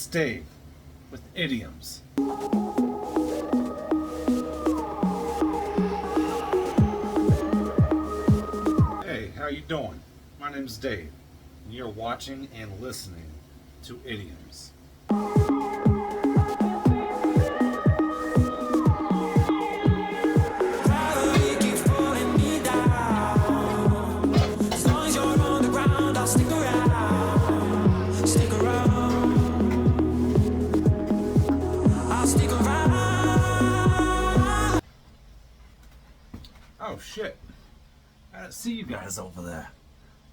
It's Dave with Idioms. Hey, how you doing? My name's Dave, and you're watching and listening to Idioms. Oh shit, I didn't see you guys over there.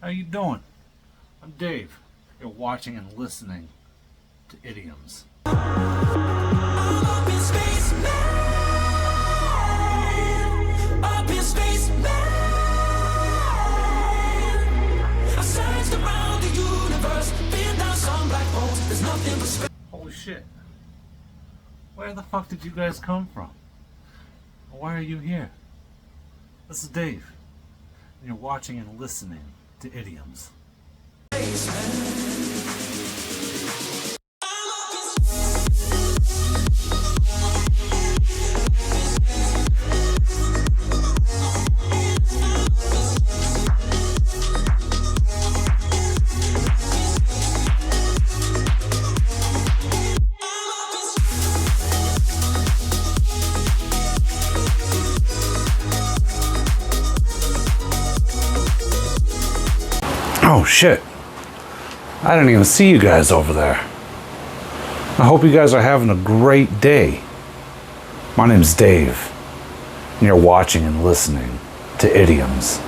How you doing? I'm Dave. You're watching and listening to Idioms. Holy shit. Where the fuck did you guys come from? Why are you here? This is Dave, and you're watching and listening to Idioms. Oh shit, I didn't even see you guys over there. I hope you guys are having a great day. My name's Dave, and you're watching and listening to Idioms.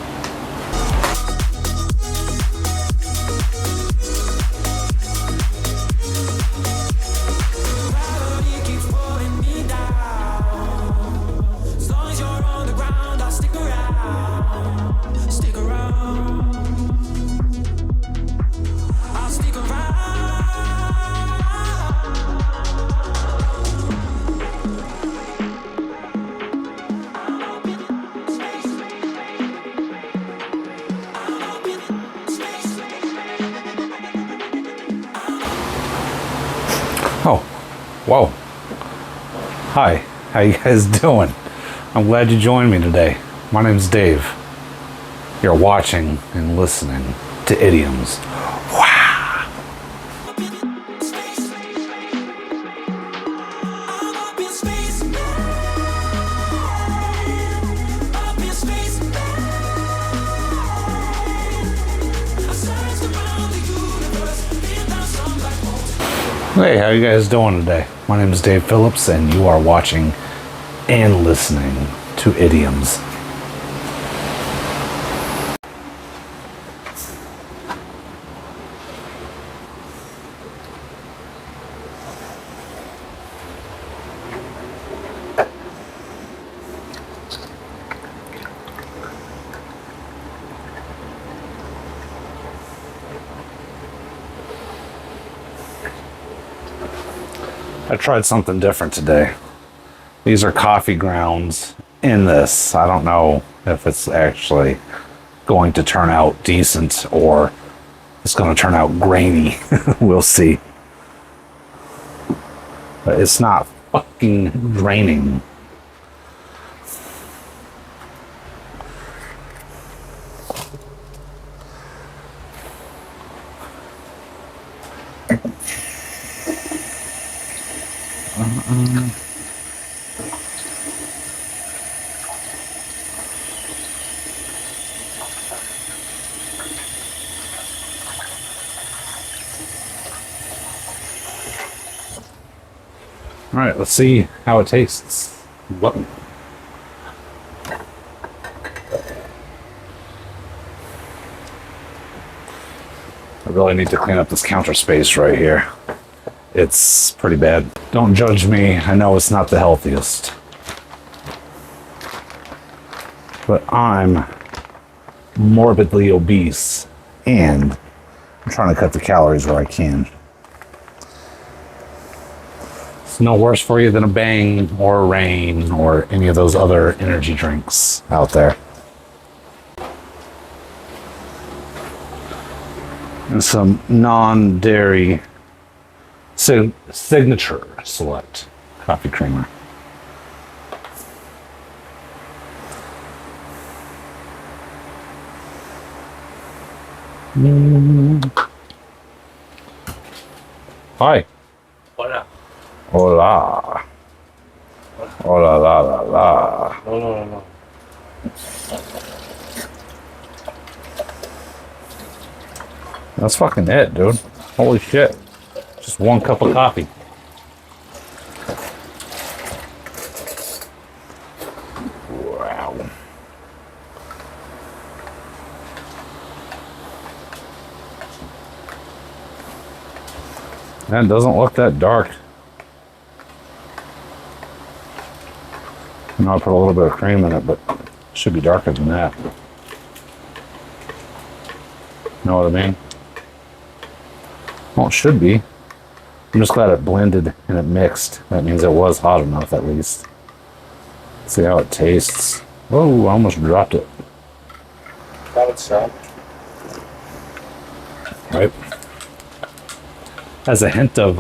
Oh, whoa. Hi, how you guys doing? I'm glad you joined me today. My name's Dave. You're watching and listening to Idioms. Wow. Hey, how you guys doing today? My name is Dave Phillips, and you are watching and listening to Idioms. I tried something different today. These are coffee grounds in this. I don't know if it's actually going to turn out decent or it's going to turn out grainy. We'll see. But it's not fucking draining. All right, let's see how it tastes. What? I really need to clean up this counter space right here. It's pretty bad. Don't judge me. I know it's not the healthiest. But I'm morbidly obese and I'm trying to cut the calories where I can. It's no worse for you than a Bang or a Reign or any of those other energy drinks out there. And some non-dairy Signature Select coffee creamer. Hi. Hola. Hola. Hola la la la. No. That's fucking it, dude. Holy shit. Just one cup of coffee. Wow. That doesn't look that dark. I know I put a little bit of cream in it, but it should be darker than that. Know what I mean? Well, it should be. I'm just glad it blended and it mixed. That means it was hot enough at least. See how it tastes. Whoa, I almost dropped it. That would suck. Right? Has a hint of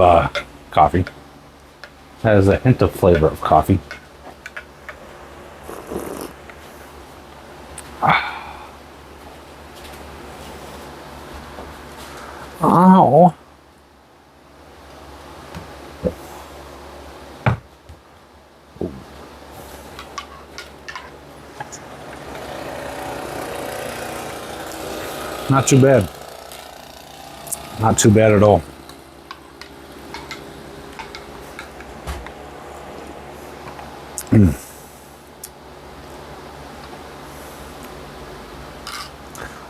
coffee. Has a hint of flavor of coffee. Ow. Not too bad. Not too bad at all. I'm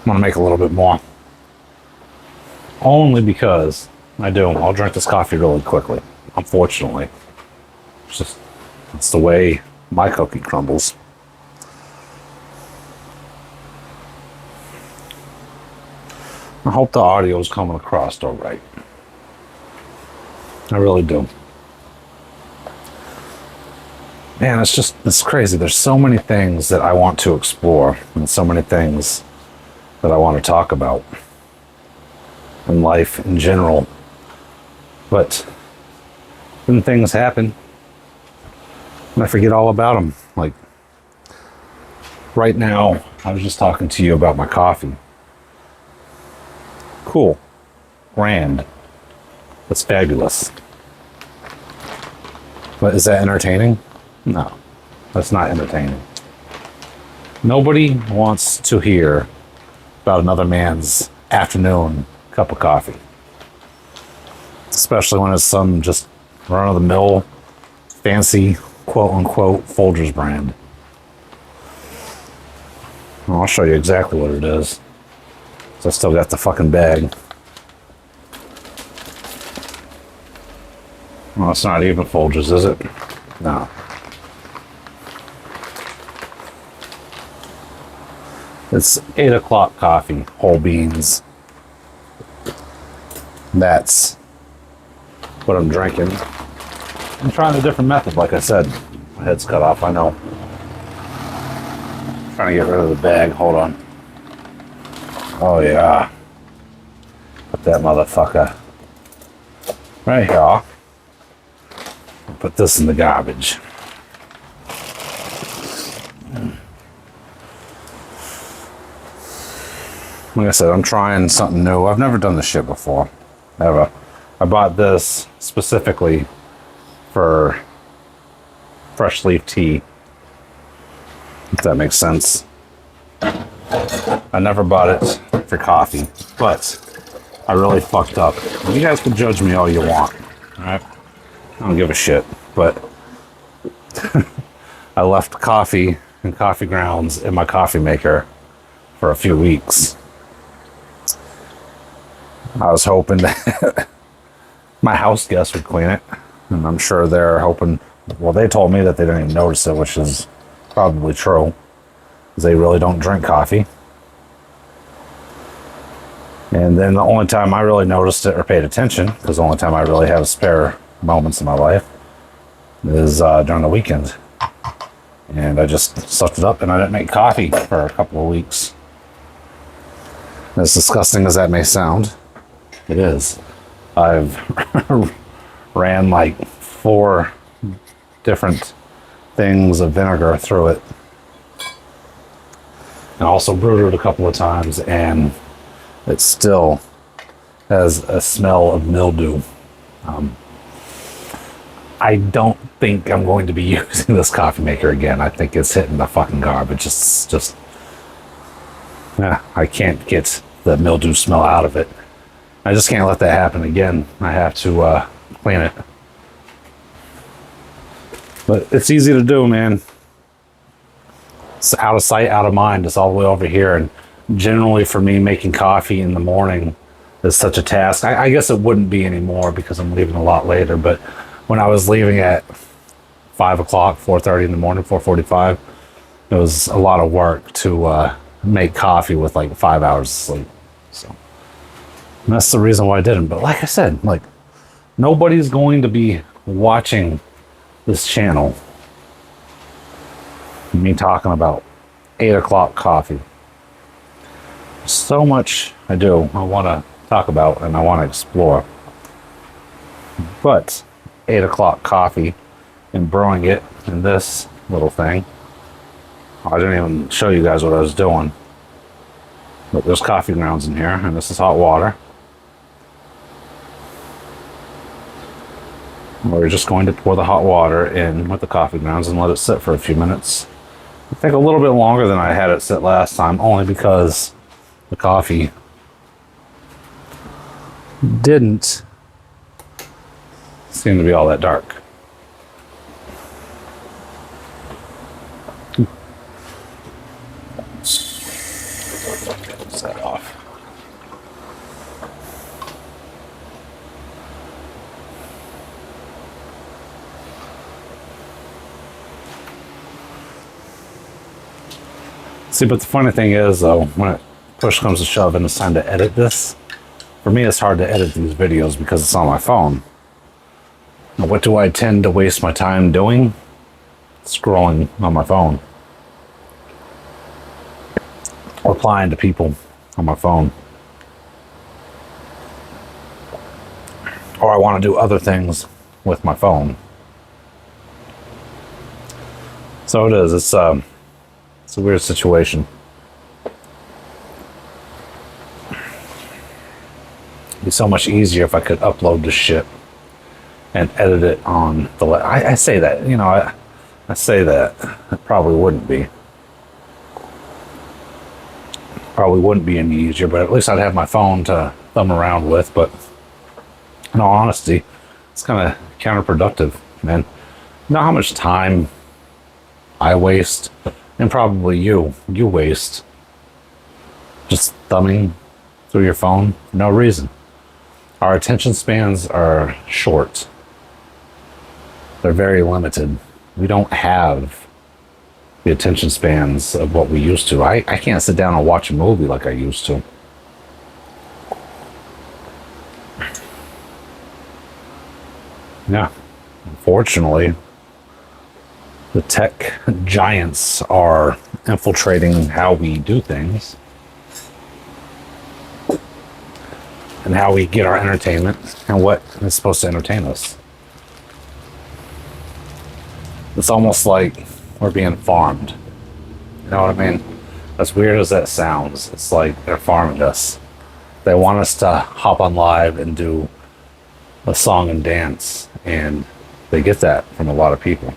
gonna make a little bit more. Only because I'll drink this coffee really quickly. Unfortunately. It's the way my cookie crumbles. I hope the audio is coming across all right. I really do. Man, it's crazy. There's so many things that I want to explore and so many things that I want to talk about in life in general. But then things happen and I forget all about them. Like right now, I was just talking to you about my coffee. Cool. Grand. That's fabulous. But is that entertaining? No, that's not entertaining. Nobody wants to hear about another man's afternoon cup of coffee. Especially when it's some just run-of-the-mill, fancy, quote-unquote, Folgers brand. Well, I'll show you exactly what it is. So I still got the fucking bag. Well, it's not even Folgers, is it? No. It's 8 o'clock coffee, whole beans. That's what I'm drinking. I'm trying a different method, like I said. My head's cut off, I know. Trying to get rid of the bag, hold on. Oh yeah. Put that motherfucker right here. Put this in the garbage. Like I said, I'm trying something new. I've never done this shit before. Ever. I bought this specifically for fresh leaf tea. If that makes sense. I never bought it for coffee, but I really fucked up. You guys can judge me all you want. Alright? I don't give a shit. But I left coffee and coffee grounds in my coffee maker for a few weeks. I was hoping that my house guests would clean it. And I'm sure they're hoping, well, they told me that they didn't even notice it, which is probably true. Because they really don't drink coffee. And then the only time I really noticed it or paid attention, because the only time I really have spare moments in my life, is during the weekend. And I just sucked it up and I didn't make coffee for a couple of weeks. As disgusting as that may sound, it is. I've ran like 4 different things of vinegar through it. And also brewed it a couple of times, and it still has a smell of mildew. I don't think I'm going to be using this coffee maker again. I think it's hitting the fucking garbage. It's just, I can't get the mildew smell out of it. I just can't let that happen again. I have to clean it. But it's easy to do, man. It's out of sight, out of mind. It's all the way over here. And generally for me, making coffee in the morning is such a task. I guess it wouldn't be anymore because I'm leaving a lot later. But when I was leaving at 5 o'clock, 4:30 in the morning, 4:45, it was a lot of work to make coffee with like 5 hours of sleep. So and that's the reason why I didn't. But like I said, like nobody's going to be watching this channel. Me talking about 8 o'clock coffee. So much I want to talk about and I want to explore. But 8 o'clock coffee and brewing it in this little thing. I didn't even show you guys what I was doing. But there's coffee grounds in here, and this is hot water. We're just going to pour the hot water in with the coffee grounds and let it sit for a few minutes. It'll take a little bit longer than I had it sit last time, only because the coffee didn't seem to be all that dark. Set off. See, but the funny thing is, though, when it push comes to shove and it's time to edit this, for me it's hard to edit these videos because it's on my phone. Now, what do I tend to waste my time doing? Scrolling on my phone. Replying to people on my phone. Or I want to do other things with my phone. So it is. It's a weird situation. It'd be so much easier if I could upload this shit and edit it on the... I say that, you know, I say that. It probably wouldn't be. Probably wouldn't be any easier, but at least I'd have my phone to thumb around with. But in all honesty, it's kind of counterproductive, man. You know how much time I waste, and probably you waste, just thumbing through your phone for no reason. Our attention spans are short. They're very limited. We don't have the attention spans of what we used to. I can't sit down and watch a movie like I used to. Yeah, unfortunately, the tech giants are infiltrating how we do things and how we get our entertainment and what is supposed to entertain us. It's almost like we're being farmed. You know what I mean? As weird as that sounds, it's like they're farming us. They want us to hop on live and do a song and dance, and they get that from a lot of people.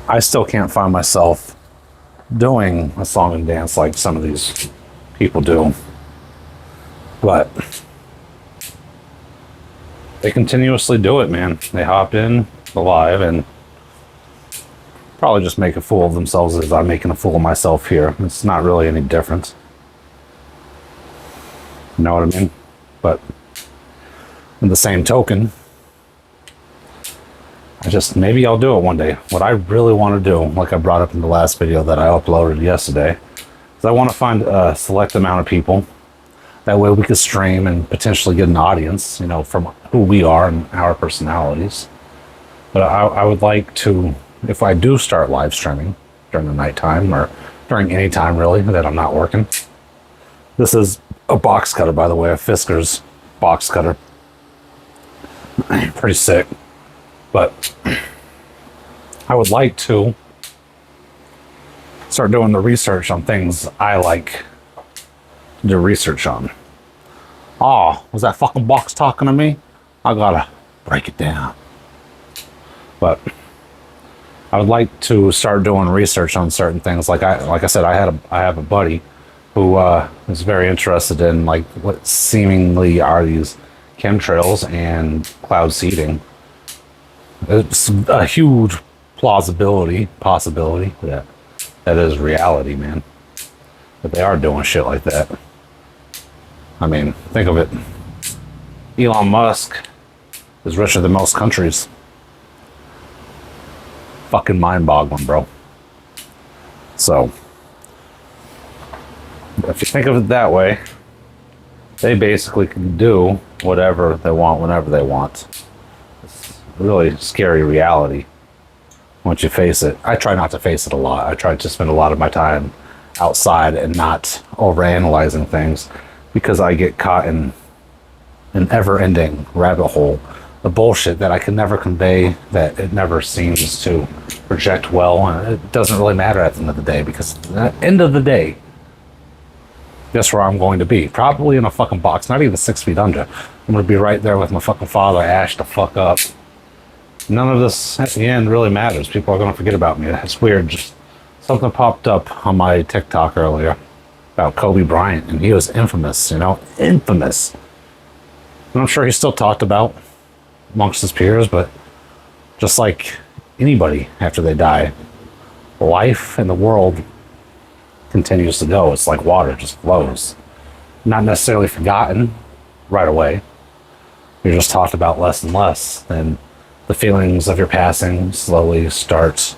I still can't find myself doing a song and dance like some of these people do. But they continuously do it, man. They hop in the live and probably just make a fool of themselves as I'm making a fool of myself here. It's not really any different. You know what I mean? But in the same token, maybe I'll do it one day. What I really want to do, like I brought up in the last video that I uploaded yesterday, is I want to find a select amount of people. That way we could stream and potentially get an audience, you know, from who we are and our personalities. But I would like to, if I do start live streaming during the nighttime or during any time really that I'm not working. This is a box cutter, by the way, a Fisker's box cutter. Pretty sick. But I would like to start doing the research on things I like to do research on. Oh, was that fucking box talking to me? I gotta break it down. But I would like to start doing research on certain things. Like I said, I have a buddy who is very interested in like what seemingly are these chemtrails and cloud seeding. It's a huge possibility that is reality, man. That they are doing shit like that. I mean, think of it. Elon Musk is richer than most countries. Fucking mind-boggling, bro. So, if you think of it that way, they basically can do whatever they want whenever they want. It's a really scary reality once you face it. I try not to face it a lot. I try to spend a lot of my time outside and not overanalyzing things, because I get caught in an ever-ending rabbit hole of bullshit that I can never convey, that it never seems to project well, and it doesn't really matter at the end of the day, because at the end of the day, guess where I'm going to be? Probably in a fucking box, not even 6 feet under. I'm going to be right there with my fucking father, ashed the fuck up. None of this at the end really matters. People are going to forget about me. It's weird. Just something popped up on my TikTok earlier about Kobe Bryant, and he was infamous, infamous. And I'm sure he's still talked about amongst his peers, but just like anybody after they die, life in the world continues to go. It's like water, just flows. Not necessarily forgotten right away. You're just talked about less and less. And the feelings of your passing slowly start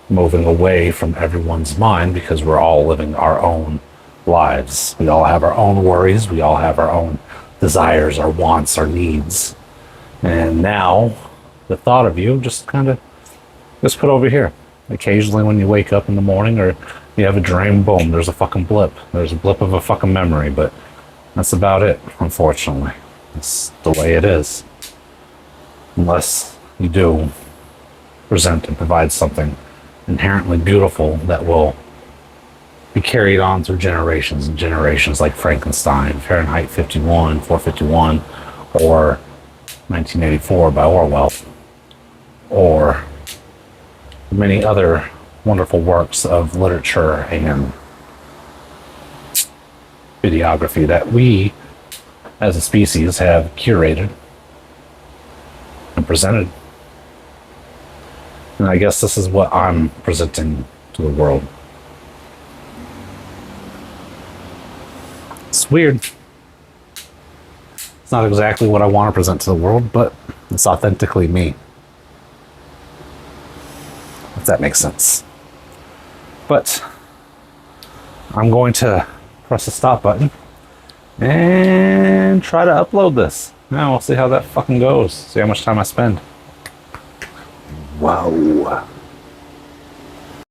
moving away from everyone's mind, because we're all living our own lives. We all have our own worries. We all have our own desires, our wants, our needs. And now the thought of you just put over here. Occasionally when you wake up in the morning or you have a dream, boom, there's a fucking blip. There's a blip of a fucking memory, but that's about it, unfortunately. It's the way it is. Unless you do present and provide something inherently beautiful that will be carried on through generations and generations, like Frankenstein, Fahrenheit 51, 451, or 1984 by Orwell, or many other wonderful works of literature and videography that we as a species have curated and presented. And I guess this is what I'm presenting to the world. It's weird. It's not exactly what I want to present to the world, but it's authentically me. If that makes sense. But I'm going to press the stop button and try to upload this. Now we'll see how that fucking goes. See how much time I spend. Whoa.